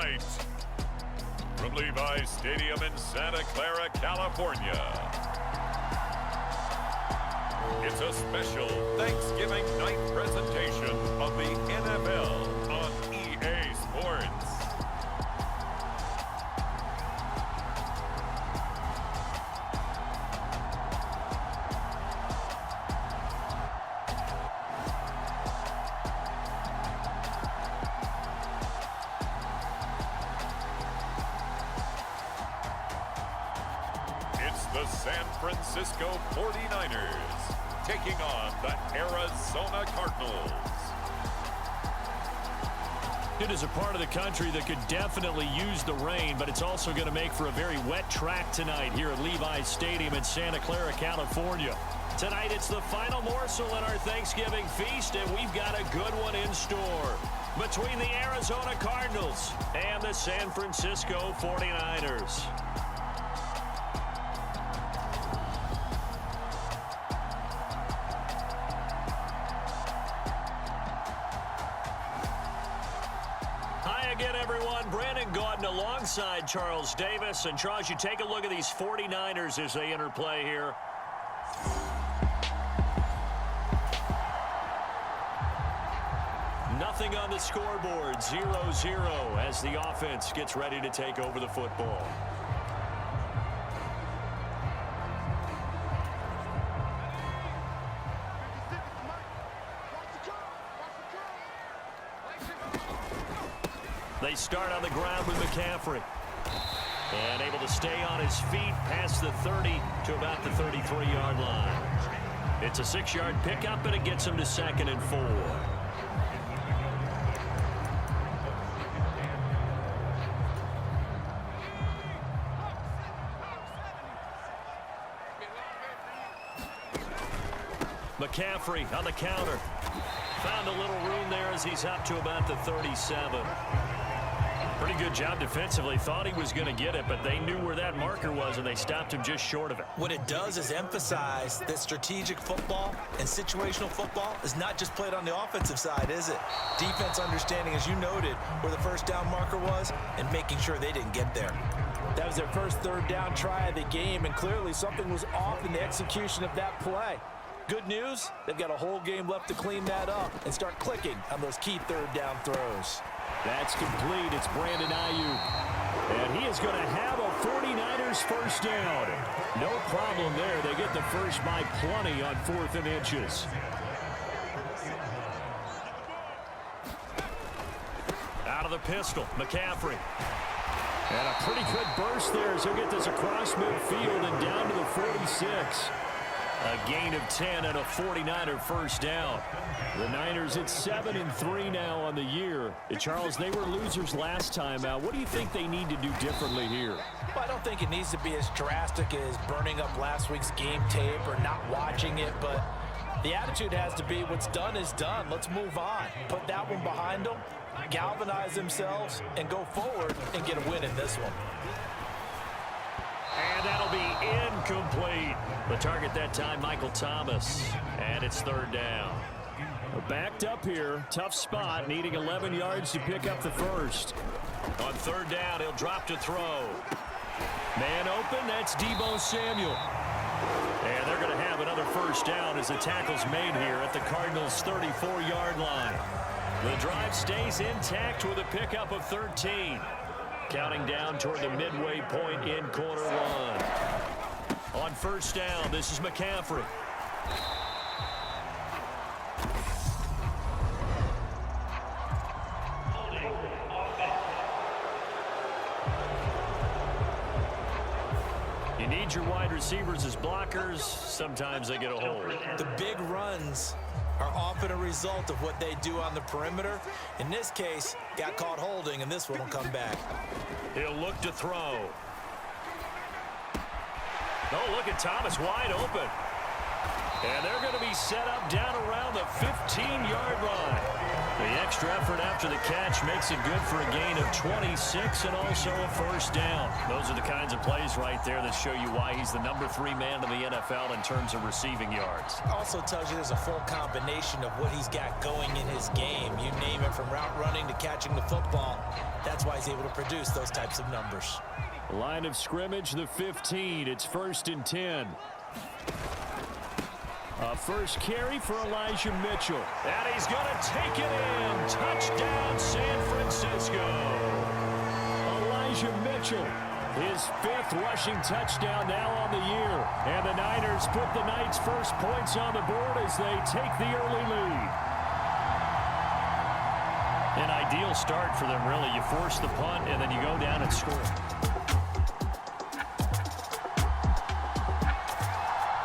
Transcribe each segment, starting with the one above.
tonight, from Levi's Stadium in Santa Clara, California, it's a special Thanksgiving night presentation of the NFL on EA Sports. It's the San Francisco 49ers taking on the Arizona Cardinals. It is a part of the country that could definitely use the rain, but it's also going to make for a very wet track tonight here at Levi's Stadium in Santa Clara, California. Tonight, it's the final morsel in our Thanksgiving feast, and we've got a good one in store between the Arizona Cardinals and the San Francisco 49ers. Alongside Charles Davis. And Charles, you take a look at these 49ers as they enter play here. Nothing on the scoreboard, 0-0 as the offense gets ready to take over the football. They start on the ground with McCaffrey. And able to stay on his feet past the 30 to about the 33-yard line. It's a 6-yard pickup, and it gets him to 2nd and 4. McCaffrey on the counter. Found a little room there as he's up to about the 37. Pretty good job defensively. Thought he was going to get it, but they knew where that marker was, and they stopped him just short of it. What it does is emphasize that strategic football and situational football is not just played on the offensive side, is it? Defense understanding, as you noted, where the first down marker was and making sure they didn't get there. That was their first third down try of the game, and clearly something was off in the execution of that play. Good news, they've got a whole game left to clean that up and start clicking on those key third down throws. That's complete. It's Brandon Ayuk. And he is going to have a 49ers first down. No problem there. They get the first by plenty on 4th and inches. Out of the pistol, McCaffrey. And a pretty good burst there as he'll get this across midfield and down to the 46. A gain of 10 and a 49er first down. The Niners at 7-3 now on the year. Charles, they were losers last time out. What do you think they need to do differently here? Well, I don't think it needs to be as drastic as burning up last week's game tape or not watching it, but the attitude has to be what's done is done. Let's move on. Put that one behind them, galvanize themselves, and go forward and get a win in this one. And that'll be incomplete. The target that time, Michael Thomas. And it's 3rd down. Backed up here. Tough spot. Needing 11 yards to pick up the first. On 3rd down, he'll drop to throw. Man open. That's Deebo Samuel. And they're going to have another first down as the tackle's made here at the Cardinals' 34-yard line. The drive stays intact with a pickup of 13. Counting down toward the midway point in quarter one. On first down, this is McCaffrey. You need your wide receivers as blockers. Sometimes they get a hold. The big runs are often a result of what they do on the perimeter. In this case, got caught holding, and this one will come back. He'll look to throw. Oh, look at Thomas wide open. And they're going to be set up down around the 15-yard line. The extra effort after the catch makes it good for a gain of 26 and also a first down. Those are the kinds of plays right there that show you why he's the #3 man in the NFL in terms of receiving yards. Also tells you there's a full combination of what he's got going in his game. You name it, from route running to catching the football. That's why he's able to produce those types of numbers. Line of scrimmage, the 15. It's 1st and 10. A first carry for Elijah Mitchell. And he's going to take it in. Touchdown, San Francisco. Elijah Mitchell, his 5th rushing touchdown now on the year. And the Niners put the Knights' first points on the board as they take the early lead. An ideal start for them, really. You force the punt, and then you go down and score.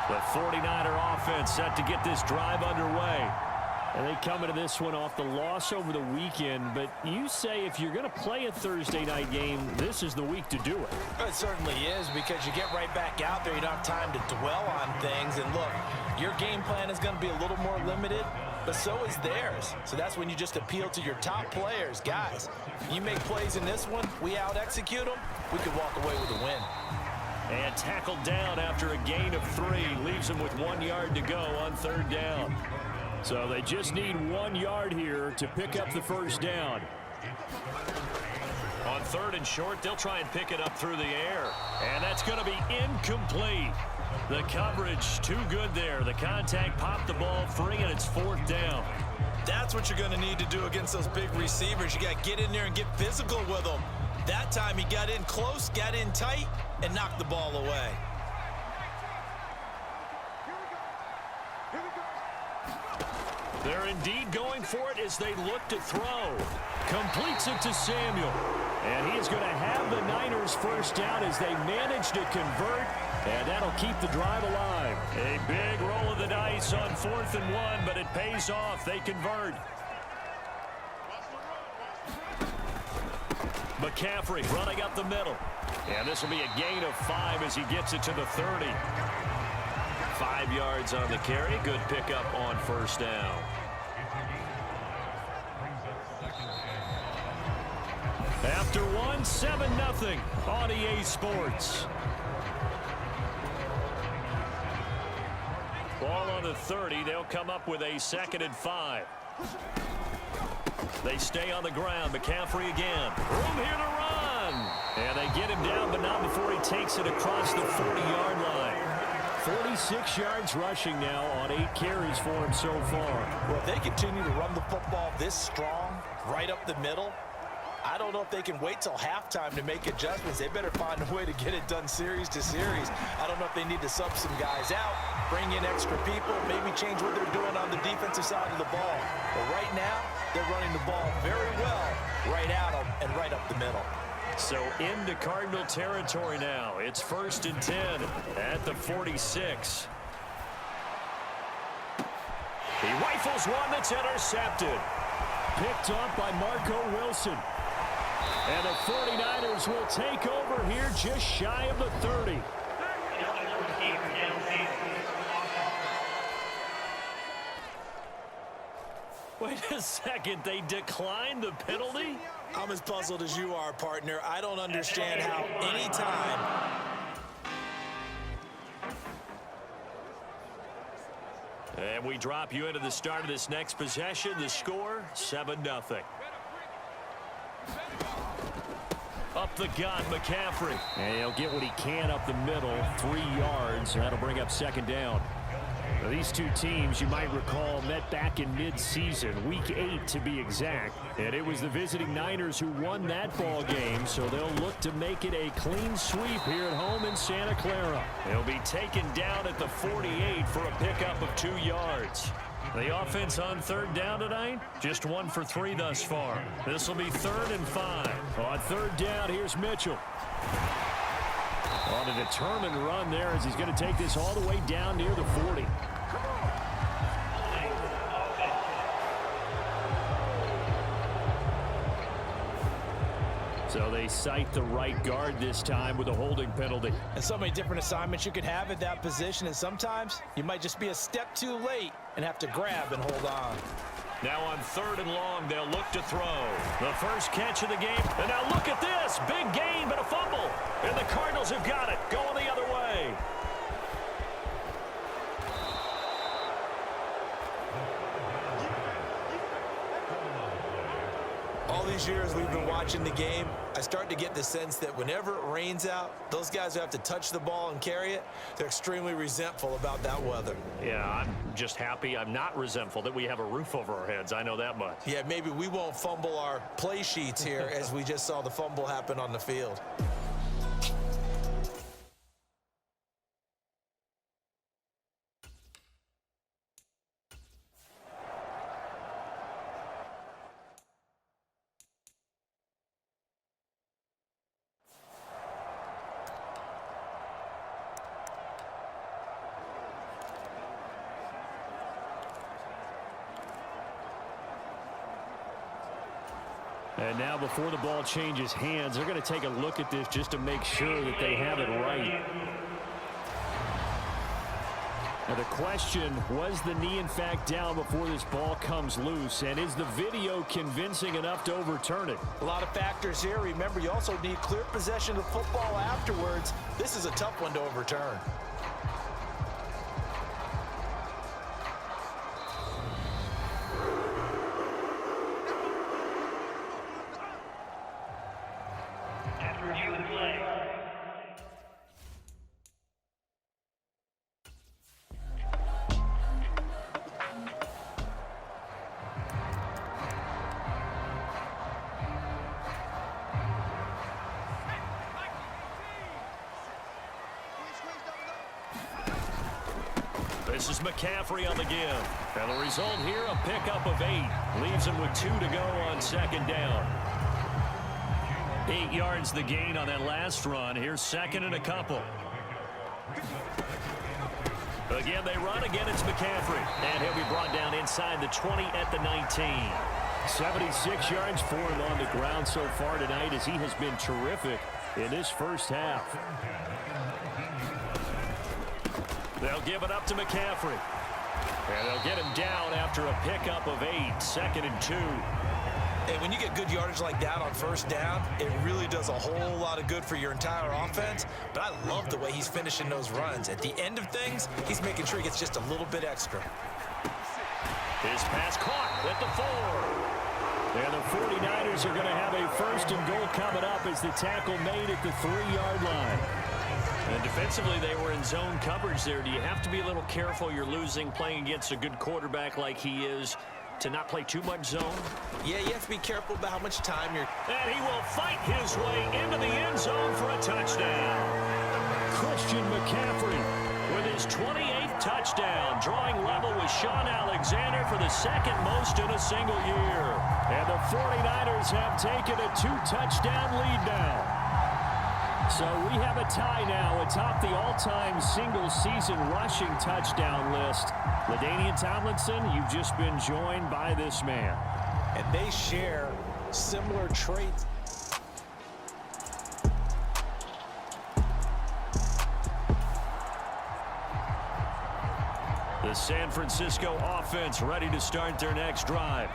The 49er offense set to get this drive underway. And they come into this one off the loss over the weekend. But you say if you're going to play a Thursday night game, this is the week to do it. It certainly is, because you get right back out there. You don't have time to dwell on things. And look, your game plan is going to be a little more limited, but so is theirs. So that's when you just appeal to your top players. Guys, you make plays in this one, we out-execute them, we could walk away with a win. And tackled down after a gain of 3. Leaves him with 1 yard to go on 3rd down. So they just need 1 yard here to pick up the first down. On 3rd and short, they'll try and pick it up through the air. And that's going to be incomplete. The coverage too good there. The contact popped the ball free, and it's 4th down. That's what you're going to need to do against those big receivers. You got to get in there and get physical with them. That time he got in close, got in tight, and knocked the ball away. They're indeed going for it as they look to throw. Completes it to Samuel. And he is going to have the Niners first down as they manage to convert. And that'll keep the drive alive. A big roll of the dice on 4th and 1, but it pays off. They convert. McCaffrey running up the middle. And this will be a gain of 5 as he gets it to the 30. 5 yards on the carry. Good pickup on first down. After 1, 7-0 on EA Sports. Ball on the 30. They'll come up with a 2nd and 5. They stay on the ground. McCaffrey again. Room here to run. And they get him down, but not before he takes it across the 40-yard line. 46 yards rushing now on 8 carries for him so far. Well, if they continue to run the football this strong, right up the middle, I don't know if they can wait till halftime to make adjustments. They better find a way to get it done series to series. I don't know if they need to sub some guys out, bring in extra people, maybe change what they're doing on the defensive side of the ball. But right now, they're running the ball very well right at them and right up the middle. So into Cardinal territory now. It's 1st and 10 at the 46. He rifles one that's intercepted. Picked up by Marco Wilson. And the 49ers will take over here just shy of the 30. Wait a second, they declined the penalty? I'm as puzzled as you are, partner. I don't understand how any time. And we drop you into the start of this next possession. The score, 7-0. Up the gut, McCaffrey. And he'll get what he can up the middle, 3 yards. That'll bring up 2nd down. Now, these two teams, you might recall, met back in mid-season, week 8 to be exact. And it was the visiting Niners who won that ball game, so they'll look to make it a clean sweep here at home in Santa Clara. They'll be taken down at the 48 for a pickup of 2 yards. The offense on 3rd down tonight, just 1 for 3 thus far. This will be 3rd and 5. On 3rd down, here's Mitchell. On a determined run there as he's going to take this all the way down near the 40. So they cite the right guard this time with a holding penalty. And so many different assignments you could have at that position, and sometimes you might just be a step too late and have to grab and hold on. Now on 3rd and long, they'll look to throw. The first catch of the game. And now look at this. Big gain, but a fumble. And the Cardinals have got it. Going the other way. All these years we've been watching the game, I start to get the sense that whenever it rains out, those guys who have to touch the ball and carry it, they're extremely resentful about that weather. Yeah, I'm just happy. I'm not resentful that we have a roof over our heads. I know that much. Yeah, maybe we won't fumble our play sheets here as we just saw the fumble happen on the field. And now before the ball changes hands, they're going to take a look at this just to make sure that they have it right. Now the question, was the knee in fact down before this ball comes loose? And is the video convincing enough to overturn it? A lot of factors here. Remember, you also need clear possession of football afterwards. This is a tough one to overturn. This is McCaffrey on the give. And the result here, a pickup of 8. Leaves him with 2 to go on 2nd down. 8 yards the gain on that last run. Here's 2nd and a couple. Again, they run. Again, it's McCaffrey. And he'll be brought down inside the 20 at the 19. 76 yards for him on the ground so far tonight as he has been terrific in this first half. They'll give it up to McCaffrey. And they'll get him down after a pickup of 8. 2nd and 2. And when you get good yardage like that on 1st down, it really does a whole lot of good for your entire offense. But I love the way he's finishing those runs. At the end of things, he's making sure he gets just a little bit extra. His pass caught at the 4. And the 49ers are going to have a 1st and goal coming up as the tackle made at the 3-yard line. And defensively, they were in zone coverage there. Do you have to be a little careful? You're losing, playing against a good quarterback like he is, to not play too much zone? Yeah, you have to be careful about how much time you're... And he will fight his way into the end zone for a touchdown. Christian McCaffrey with his 28th touchdown, drawing level with Sean Alexander for the 2nd most in a single year. And the 49ers have taken a 2-touchdown lead now. So we have a tie now atop the all-time single-season rushing touchdown list. LaDainian Tomlinson, you've just been joined by this man. And they share similar traits. The San Francisco offense ready to start their next drive.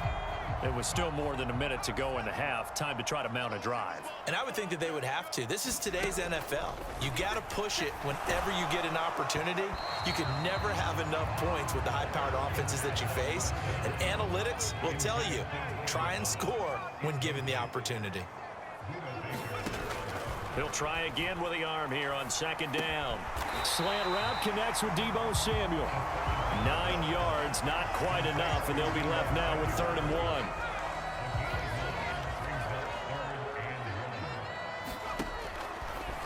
It was still more than a minute to go in the half. Time to try to mount a drive. And I would think that they would have to. This is today's NFL. You got to push it whenever you get an opportunity. You can never have enough points with the high-powered offenses that you face. And analytics will tell you, try and score when given the opportunity. He'll try again with the arm here on 2nd down. Slant route connects with Deebo Samuel. 9 yards, not quite enough, and they'll be left now with 3rd and 1.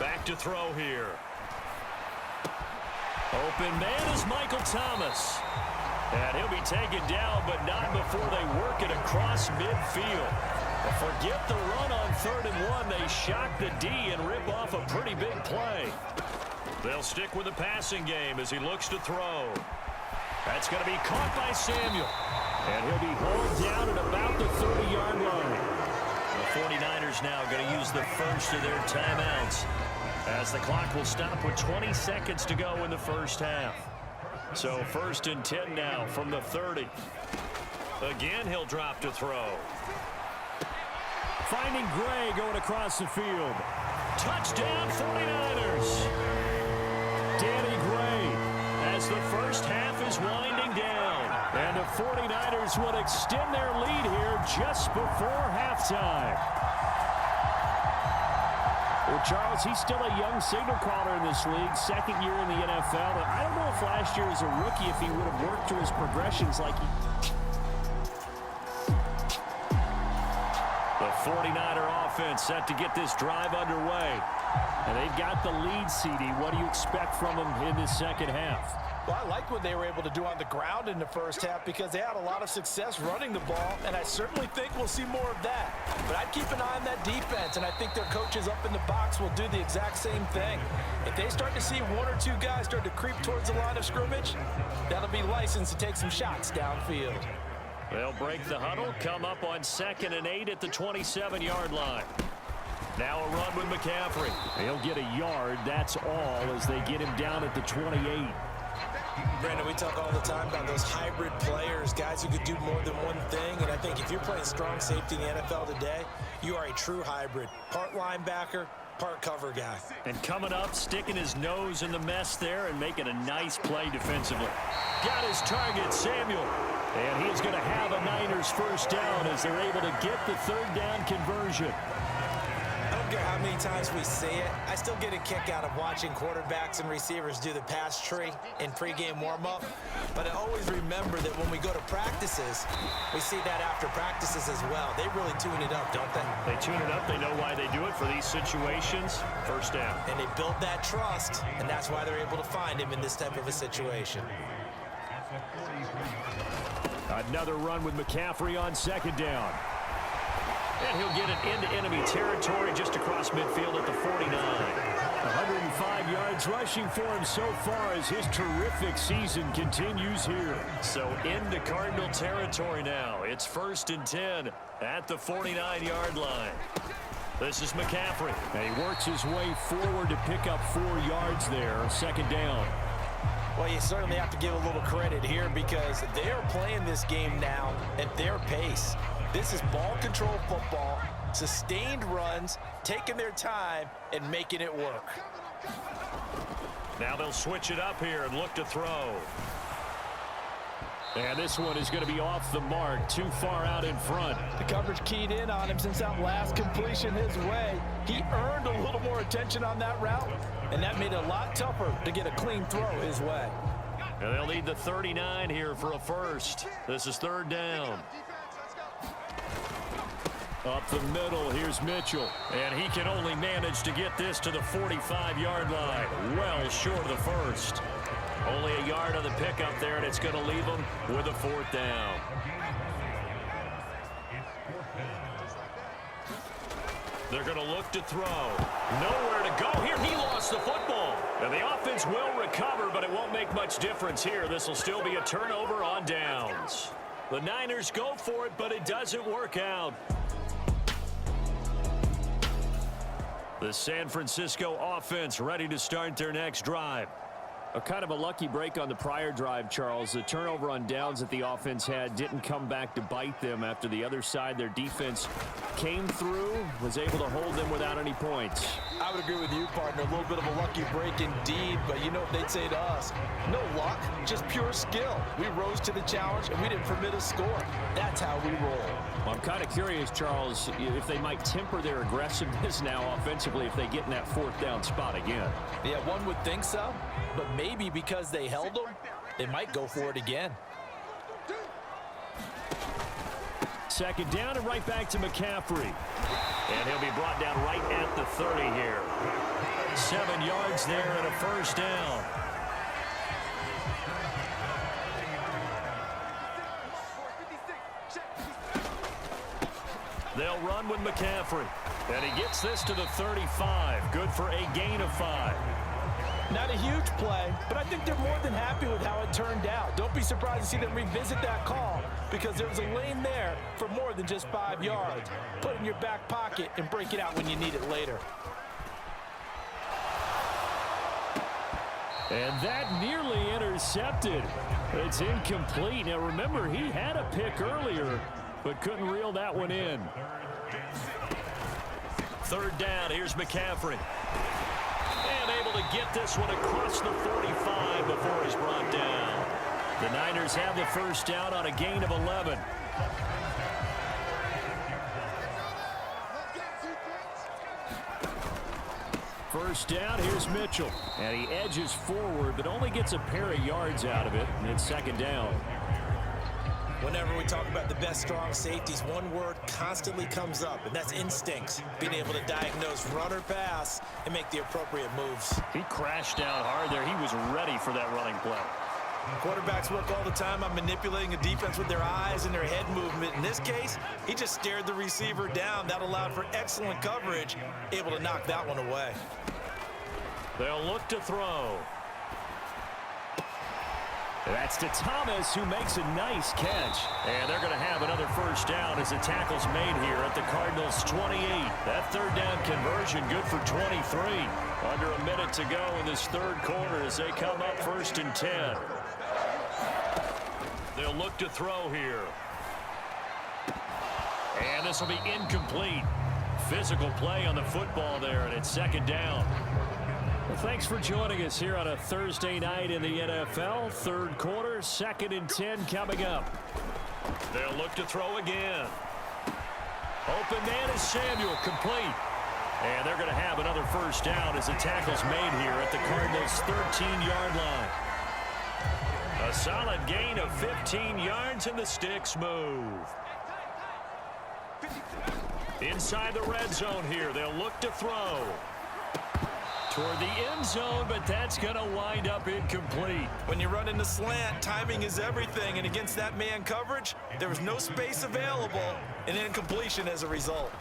Back to throw here. Open man is Michael Thomas. And he'll be taken down, but not before they work it across midfield. Forget the run on 3rd and 1. They shock the D and rip off a pretty big play. They'll stick with the passing game as he looks to throw. That's going to be caught by Samuel. And he'll be hauled down at about the 30-yard line. The 49ers 49ers now going to use the first of their timeouts, as the clock will stop with 20 seconds to go in the first half. So 1st and 10 now from the 30. Again, he'll drop to throw. Finding Gray going across the field. Touchdown 49ers. Danny Gray as the first half is winding down. And the 49ers will extend their lead here just before halftime. Well, Charles, he's still a young signal caller in this league, second year in the NFL. But I don't know if last year as a rookie, if he would have worked through his progressions like he... The 49er offense set to get this drive underway. And they've got the lead, CD. What do you expect from them in this second half? Well, I like what they were able to do on the ground in the first half because they had a lot of success running the ball, and I certainly think we'll see more of that. But I'd keep an eye on that defense, and I think their coaches up in the box will do the exact same thing. If they start to see one or two guys start to creep towards the line of scrimmage, that'll be licensed to take some shots downfield. They'll break the huddle, come up on 2nd and 8 at the 27-yard line. Now a run with McCaffrey. He'll get a yard, that's all, as they get him down at the 28. Brandon, we talk all the time about those hybrid players, guys who could do more than one thing. And I think if you're playing strong safety in the NFL today, you are a true hybrid. Part linebacker, part cover guy. And coming up, sticking his nose in the mess there and making a nice play defensively. Got his target, Samuel. And he's going to have a Niners first down as they're able to get the third down conversion. I don't care how many times we see it, I still get a kick out of watching quarterbacks and receivers do the pass tree in pregame warm-up. But I always remember that when we go to practices, we see that after practices as well. They really tune it up, don't they? They tune it up. They know why they do it for these situations. First down. And they build that trust, and that's why they're able to find him in this type of a situation. Another run with McCaffrey on 2nd down. And he'll get it into enemy territory just across midfield at the 49. 105 yards rushing for him so far as his terrific season continues here. So into Cardinal territory now. It's 1st and 10 at the 49-yard line. This is McCaffrey. And he works his way forward to pick up 4 yards there. 2nd down. Well, you certainly have to give a little credit here because they are playing this game now at their pace. This is ball control football, sustained runs, taking their time, and making it work. Now they'll switch it up here and look to throw. And this one is going to be off the mark, too far out in front. The coverage keyed in on him since that last completion his way. He earned a little more attention on that route, and that made it a lot tougher to get a clean throw his way. And they'll need the 39 here for a first. This is 3rd down. Up the middle, here's Mitchell. And he can only manage to get this to the 45-yard line. Well short of the first. Only a yard on the pickup there, and it's going to leave him with a 4th down. They're going to look to throw. Nowhere to go here. He lost the football. And the offense will recover, but it won't make much difference here. This will still be a turnover on downs. The Niners go for it, but it doesn't work out. The San Francisco offense ready to start their next drive. A kind of a lucky break on the prior drive, Charles. The turnover on downs that the offense had didn't come back to bite them after the other side. Their defense came through, was able to hold them without any points. I would agree with you, partner. A little bit of a lucky break indeed, but you know what they'd say to us? No luck, just pure skill. We rose to the challenge, and we didn't permit a score. That's how we roll. Well, I'm kind of curious, Charles, if they might temper their aggressiveness now offensively if they get in that 4th down spot again. Yeah, one would think so, but maybe because they held them, they might go for it again. 2nd down and right back to McCaffrey. And he'll be brought down right at the 30 here. 7 yards there and a first down. They'll run with McCaffrey. And he gets this to the 35. Good for a gain of 5. Not a huge play, but I think they're more than happy with how it turned out. Don't be surprised to see them revisit that call because there was a lane there for more than just 5 yards. Put it in your back pocket and break it out when you need it later. And that nearly intercepted. It's incomplete. Now remember, he had a pick earlier, but couldn't reel that one in. Third down, here's McCaffrey. And able to get this one across the 45 before he's brought down. The Niners have the first down on a gain of 11. First down, here's Mitchell. And he edges forward, but only gets a pair of yards out of it, and it's second down. Whenever we talk about the best strong safeties, one word constantly comes up, and that's instincts. Being able to diagnose run or pass and make the appropriate moves. He crashed down hard there. He was ready for that running play. Quarterbacks work all the time on manipulating a defense with their eyes and their head movement. In this case, he just stared the receiver down. That allowed for excellent coverage, able to knock that one away. They'll look to throw. That's to Thomas, who makes a nice catch. And they're going to have another first down as the tackle's made here at the Cardinals' 28. That third down conversion good for 23. Under a minute to go in this third quarter as they come up first and 10. They'll look to throw here. And this will be incomplete. Physical play on the football there, and it's second down. Well, thanks for joining us here on a Thursday night in the NFL. Third quarter, second and 10 coming up. They'll look to throw again. Open man is Samuel, complete. And they're going to have another first down as the tackle's made here at the Cardinals' 13-yard line. A solid gain of 15 yards, and the sticks move. Inside the red zone here, they'll look to throw. Toward the end zone, but that's going to wind up incomplete. When you run in the slant, timing is everything, and against that man coverage, there was no space available, and incompletion as a result.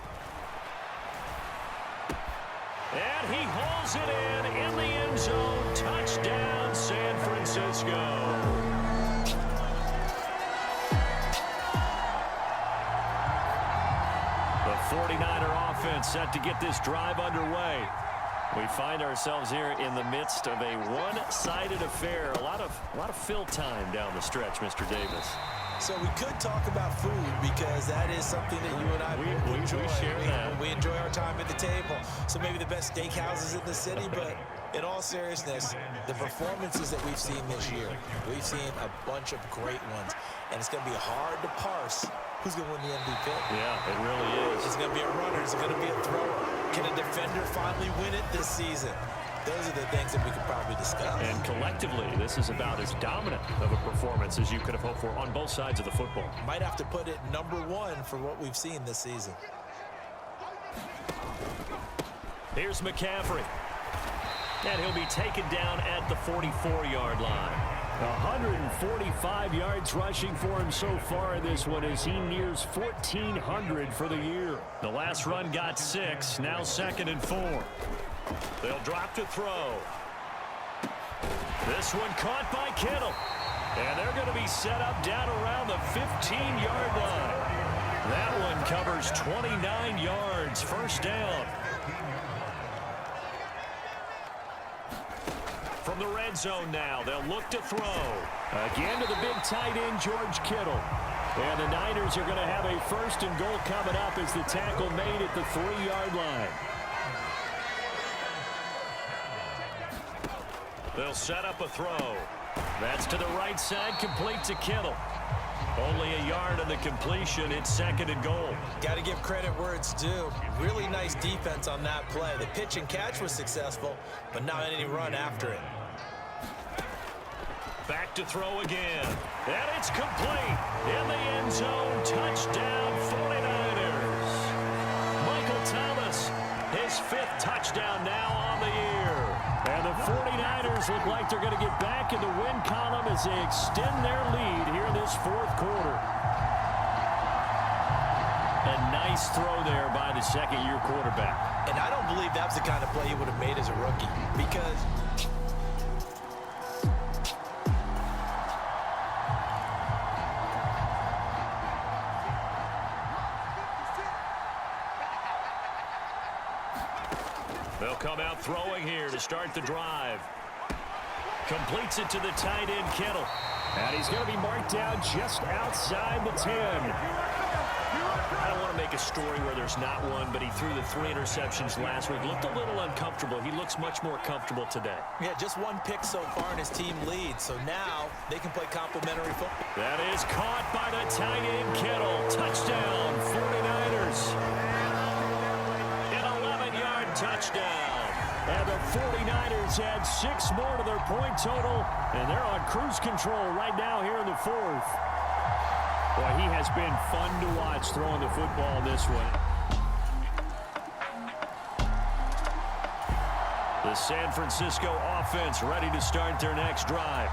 And he hauls it in the end zone. Touchdown, San Francisco. The 49er offense set to get this drive underway. We find ourselves here in the midst of a one-sided affair. A lot of fill time down the stretch, Mr. Davis. So we could talk about food because that is something that you and I enjoy. We share that. We enjoy our time at the table. So maybe the best steakhouses in the city, but in all seriousness, the performances that we've seen this year, we've seen a bunch of great ones, and it's going to be hard to parse who's going to win the MVP. Yeah, it really is. Is it going to be a runner? Is it going to be a thrower? Can a defender finally win it this season? Those are the things that we could probably discuss. And collectively, this is about as dominant of a performance as you could have hoped for on both sides of the football. Might have to put it #1 for what we've seen this season. Here's McCaffrey. And he'll be taken down at the 44-yard line. 145 yards rushing for him so far in this one as he nears 1,400 for the year. The last run got 6, now second and 4. They'll drop to throw. This one caught by Kittle. And they're going to be set up down around the 15-yard line. That one covers 29 yards, first down. From the red zone now, they'll look to throw. Again to the big tight end, George Kittle. And the Niners are going to have a first and goal coming up as the tackle made at the 3-yard line. They'll set up a throw. That's to the right side, complete to Kittle. Only a yard on the completion. It's second and goal. Got to give credit where it's due. Really nice defense on that play. The pitch and catch was successful, but not any run after it. Back to throw again. And it's complete. In the end zone. Touchdown, 49ers. Michael Thomas, his 5th touchdown now on the year. And the 49ers look like they're going to get back in the win column as they extend their lead here in this fourth quarter. A nice throw there by the second-year quarterback. And I don't believe that's the kind of play he would have made as a rookie because come out throwing here to start the drive. Completes it to the tight end, Kittle. And he's going to be marked down just outside the 10. I don't want to make a story where there's not one, but he threw the 3 interceptions last week. Looked a little uncomfortable. He looks much more comfortable today. Yeah, just 1 pick so far and his team leads. So now they can play complimentary football. That is caught by the tight end, Kittle. Touchdown, 49ers. An 11-yard touchdown. And the 49ers add 6 more to their point total, and they're on cruise control right now here in the 4th. Boy, he has been fun to watch throwing the football in this one. The San Francisco offense ready to start their next drive.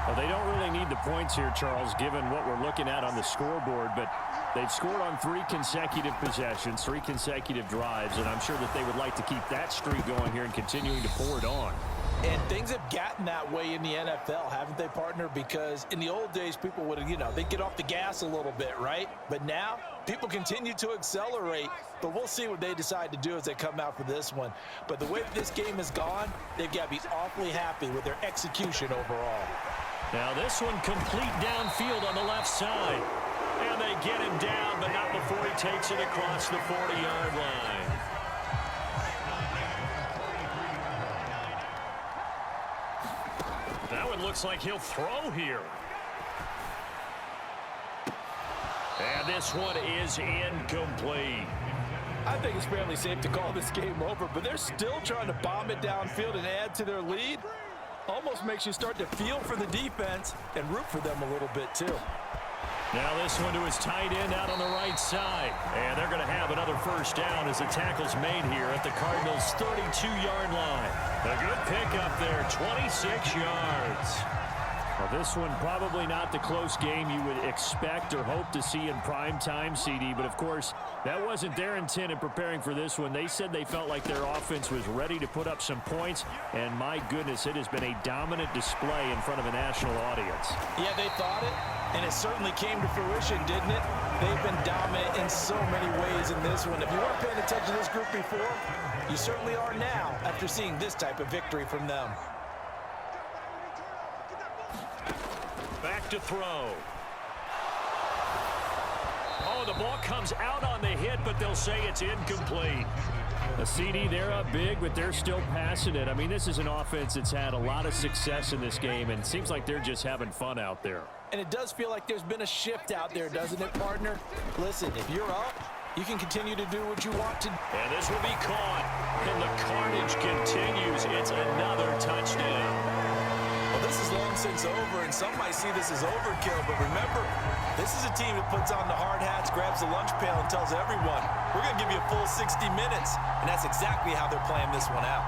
Well, they don't really need the points here, Charles, given what we're looking at on the scoreboard, but they've scored on 3 consecutive possessions, 3 consecutive drives, and I'm sure that they would like to keep that streak going here and continuing to pour it on. And things have gotten that way in the NFL, haven't they, partner? Because in the old days, people would, they'd get off the gas a little bit, right? But now, people continue to accelerate. But we'll see what they decide to do as they come out for this one. But the way this game has gone, they've got to be awfully happy with their execution overall. Now this one complete downfield on the left side. And they get him down, but not before he takes it across the 40-yard line. That one looks like he'll throw here. And this one is incomplete. I think it's fairly safe to call this game over, but they're still trying to bomb it downfield and add to their lead. Almost makes you start to feel for the defense and root for them a little bit too. Now this one to his tight end out on the right side. And they're going to have another first down as the tackle's made here at the Cardinals' 32-yard line. A good pickup there, 26 yards. Well, this one probably not the close game you would expect or hope to see in prime time, CD. But, of course, that wasn't their intent in preparing for this one. They said they felt like their offense was ready to put up some points. And, my goodness, it has been a dominant display in front of a national audience. Yeah, they thought it, and it certainly came to fruition, didn't it? They've been dominant in so many ways in this one. If you weren't paying attention to this group before, you certainly are now after seeing this type of victory from them. Back to throw. Oh, the ball comes out on the hit, but they'll say it's incomplete. A CD, they're up big, but they're still passing it. I mean, this is an offense that's had a lot of success in this game, and it seems like they're just having fun out there. And it does feel like there's been a shift out there, doesn't it, partner? Listen, if you're up, you can continue to do what you want to. And this will be caught, and the carnage continues. It's another touchdown. Well, this is long since over, and some might see this as overkill, but remember, this is a team that puts on the hard hats, grabs the lunch pail, and tells everyone, we're going to give you a full 60 minutes, and that's exactly how they're playing this one out.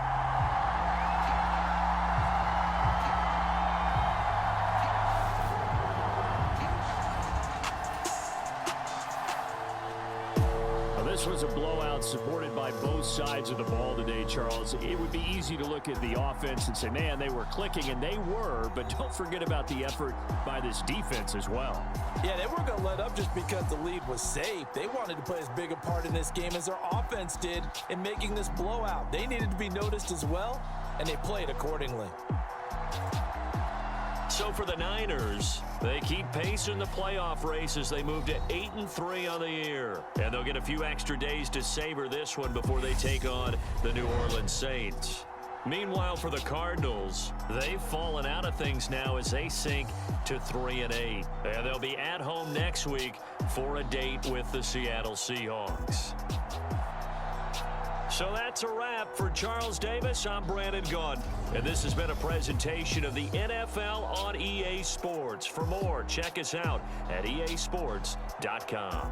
This was a blowout supported by both sides of the ball today, Charles. It would be easy to look at the offense and say, man, they were clicking, and they were, but don't forget about the effort by this defense as well. Yeah, they weren't going to let up just because the lead was safe. They wanted to play as big a part in this game as their offense did in making this blowout. They needed to be noticed as well, and they played accordingly. So for the Niners, they keep pace in the playoff race as they move to 8-3 on the year. And they'll get a few extra days to savor this one before they take on the New Orleans Saints. Meanwhile, for the Cardinals, they've fallen out of things now as they sink to 3-8. And they'll be at home next week for a date with the Seattle Seahawks. So that's a wrap. For Charles Davis, I'm Brandon Gaudin. And this has been a presentation of the NFL on EA Sports. For more, check us out at easports.com.